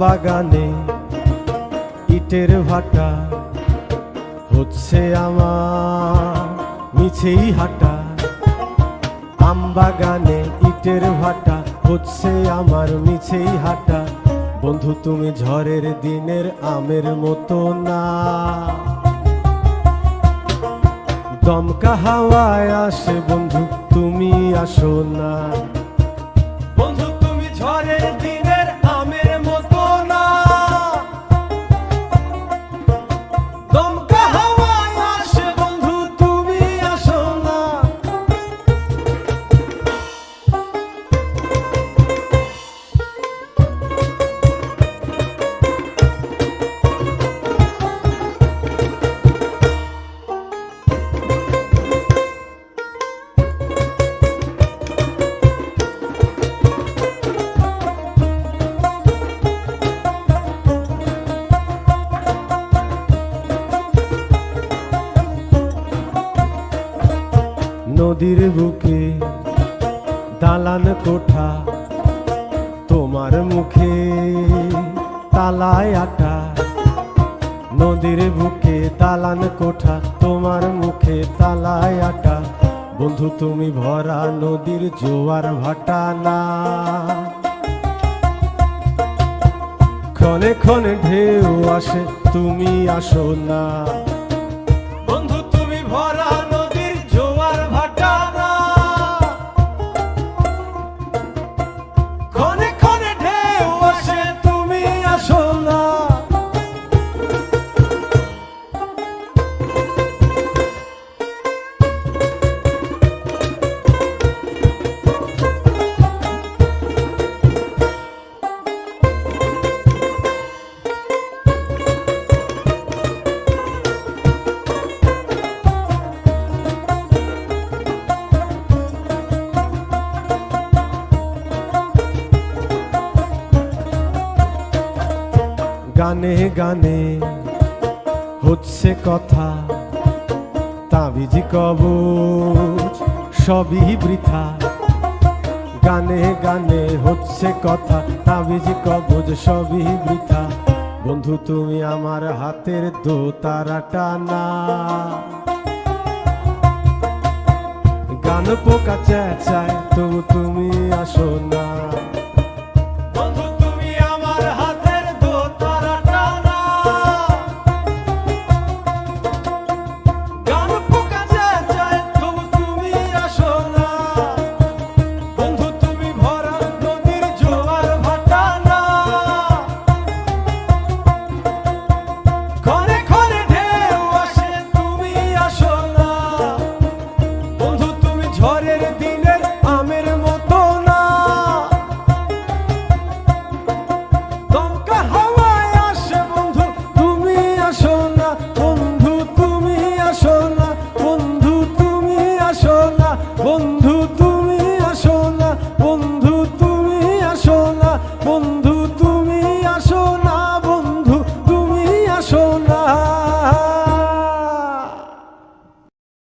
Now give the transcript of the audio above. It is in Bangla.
বাগানে ইটের ভাটা হচ্ছে আমার মিছেই হাঁটা। আম বাগানে ইটের ভাটা হচ্ছে আমার মিছেই হাঁটা। বন্ধু তুমি ঝড়ের দিনের আমের মতো না, দমকা হাওয়ায় আসে বন্ধু তুমি আসো না। বন্ধু তুমি ঝড়ের দিনের আমের মতো না, দমকা হাওয়ায় আসে বন্ধু তুমি আসো না। নদীর বুকে দালান কোঠা, তোমার মুখে তালায় আটা। নদীর বুকে দালান কোঠা, তোমার মুখে তালায় আটা। বন্ধু তুমি ভরা নদীর জোয়ার ভাটা না, ক্ষণে ক্ষণে ঢেউ আসে তুমি আসো না। বন্ধু তুমি ভরা নদীর জোয়ার ভাটা না, ক্ষণে ক্ষণে ঢেউ আসে তুমি আসো না। গানে গানে হচ্ছে কথা, তাবিজি কবচ সবই বৃথা। গানে গানে হচ্ছে কথা, তাবিজি কবচ সবই বৃথা। বন্ধু তুমি আমার হাতের দোতারাটা না, গান পোকা চেঁচায় তবু তুমি আসো না।